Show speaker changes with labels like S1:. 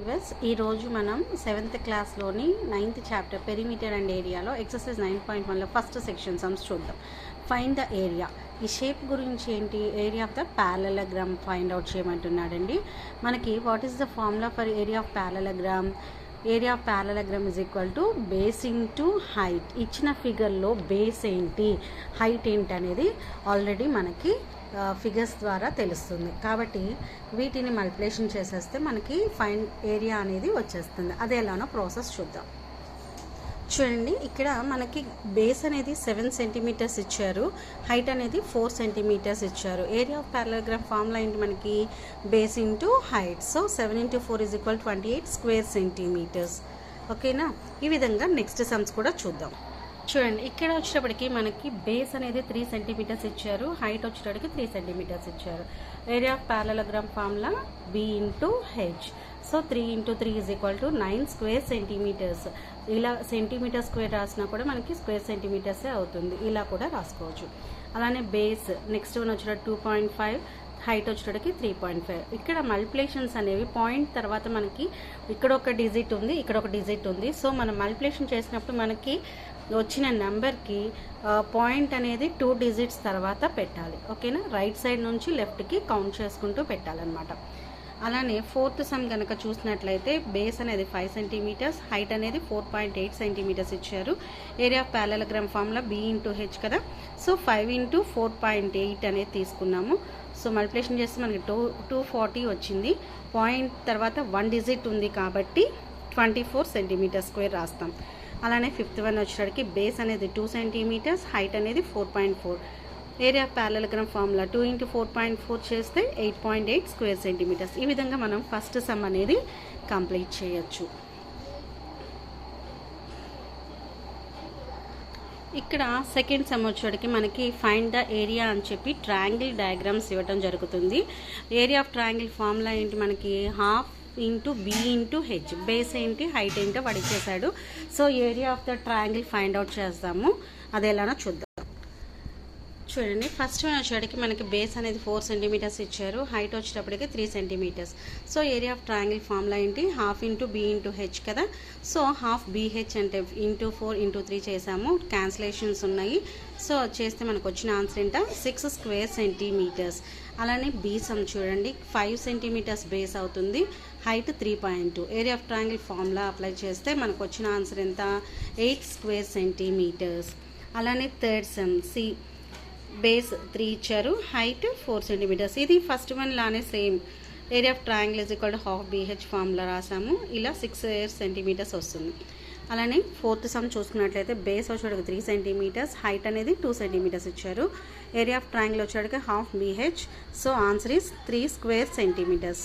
S1: Viewers, ఈరోజు మనం 7th క్లాస్లోని 9th చాప్టర్ పెరిమీటర్ అండ్ ఏరియాలో ఎక్సర్సైజ్ 9.1లో ఫస్ట్ సెక్షన్ సమ్స్ చూద్దాం. Find the area. ఈ షేప్ గురించి ఏంటి, area of the parallelogram find out చేయమంటున్నాడండి. మనకి what is the formula for area of parallelogram? Area of parallelogram is equal to base into height. ఇచ్చిన ఫిగర్లో base ఏంటి, height ఏంటి అనేది ఆల్రెడీ మనకి ఫిగర్స్ ద్వారా తెలుస్తుంది. కాబట్టి వీటిని మల్టిప్లికేషన్ చేసేస్తే మనకి ఫైండ్ ఏరియా అనేది వచ్చేస్తుంది. అది ఎలానో ప్రాసెస్ చూద్దాం. చూడండి, ఇక్కడ మనకి బేస్ అనేది 7 సెంటీమీటర్స్ ఇచ్చారు, హైట్ అనేది 4 సెంటీమీటర్స్ ఇచ్చారు. ఏరియా ఆఫ్ ప్యారలగ్రామ్ ఫార్ములా ఏంటి మనకి, base into height. So 7 into 4 is equal to 28 square centimetres. ఓకేనా? ఈ విధంగా నెక్స్ట్ సమ్స్ కూడా చూద్దాం. చూడండి, ఇక్కడ వచ్చేటప్పటికి మనకి బేస్ అనేది 3 సెంటీమీటర్స్ ఇచ్చారు, హైట్ వచ్చేటప్పటికి 3 సెంటీమీటర్స్ ఇచ్చారు. Area of parallelogram formula B into H. So 3 into 3 is equal to 9 square centimetres. ఇలా సెంటీమీటర్ స్క్వేర్ రాసినా కూడా మనకి స్క్వేర్ సెంటీమీటర్సే అవుతుంది. ఇలా కూడా రాసుకోవచ్చు. అలానే బేస్ నెక్స్ట్ వన్ వచ్చేటప్పుడు 2.5, హైట్ వచ్చేటప్పటికి 3.5. ఇక్కడ మల్టిప్లికేషన్స్ అనేవి పాయింట్ తర్వాత మనకి ఇక్కడ ఒక డిజిట్ ఉంది, ఇక్కడ ఒక డిజిట్ ఉంది. సో మనం మల్టిప్లికేషన్ చేసినప్పుడు మనకి వచ్చిన నెంబర్కి పాయింట్ అనేది 2 డిజిట్స్ తర్వాత పెట్టాలి. ఓకేనా? రైట్ సైడ్ నుంచి లెఫ్ట్కి కౌంట్ చేసుకుంటూ పెట్టాలన్నమాట. అలానే ఫోర్త్ సమ్ కనుక చూసినట్లయితే బేస్ అనేది 5 సెంటీమీటర్స్, హైట్ అనేది 4.8 సెంటీమీటర్స్ ఇచ్చారు. Area of parallelogram formula B into H కదా. సో 5 into 4.8 అనేది తీసుకున్నాము. సో మల్టిప్లికేషన్ చేస్తే మనకి 240 వచ్చింది. పాయింట్ తర్వాత 1 డిజిట్ ఉంది కాబట్టి 24 సెంటీమీటర్ స్క్వేర్ రాస్తాం. అలానే ఫిఫ్త్ వన్ వచ్చేసరికి బేస్ అనేది 2 సెంటీమీటర్స్, హైట్ అనేది 4.4. Area of parallelogram formula 2 into 4.4 చేస్తే 8.8 స్క్వేర్ సెంటీమీటర్స్. ఈ విధంగా మనం ఫస్ట్ సమ్ అనేది కంప్లీట్ చేయొచ్చు. ఇక్కడ సెకండ్ సమ్ వచ్చేటికి మనకి ఫైండ్ ద ఏరియా అని చెప్పి ట్రయాంగిల్ డయాగ్రామ్స్ ఇవ్వడం జరుగుతుంది. ఏరియా ఆఫ్ ట్రయాంగిల్ ఫార్ములా ఏంటి మనకి, half into B into H. Base ఏంటి, హైట్ ఏంటో వాడు ఇచ్చేసాడు. So area of the triangle find out చేస్తాము. అది ఎలానో చూద్దాం. చూడండి, ఫస్ట్ వన్ వచ్చేటికి మనకి బేస్ అనేది 4 సెంటీమీటర్స్ ఇచ్చారు, హైట్ వచ్చేటప్పటికి 3 centimetres. So area of triangle formula ఏంటి, half into B into H కదా. సో హాఫ్ BH అంటే ఇంటూ 4 ఇంటూ 3 చేసాము, క్యాన్సిలేషన్స్ ఉన్నాయి. సో చేస్తే మనకు వచ్చిన ఆన్సర్ ఏంట 6 స్క్వేర్ సెంటీమీటర్స్. అలానే B సమ్ చూడండి, 5 సెంటీమీటర్స్ బేస్ అవుతుంది, height 3.2. Area of triangle formula apply చేస్తే మనకు వచ్చిన ఆన్సర్ ఎంత, 8 స్క్వేర్ సెంటీమీటర్స్. అలానే థర్డ్ సమ్ C, బేస్ 3 ఇచ్చారు, హైట్ 4 సెంటీమీటర్స్. ఇది ఫస్ట్ వన్ లానే same. Area of triangle is equal to half BH formula రాసాము, ఇలా 6 సెంటీమీటర్స్ వస్తుంది. అలానే ఫోర్త్ సమ్ చూసుకున్నట్లయితే బేస్ వచ్చేటికి 3 సెంటీమీటర్స్, హైట్ అనేది 2 సెంటీమీటర్స్ ఇచ్చారు. ఏరియా ఆఫ్ ట్రయాంగిల్ వచ్చేటికి half BH. So answer is 3 square centimetres.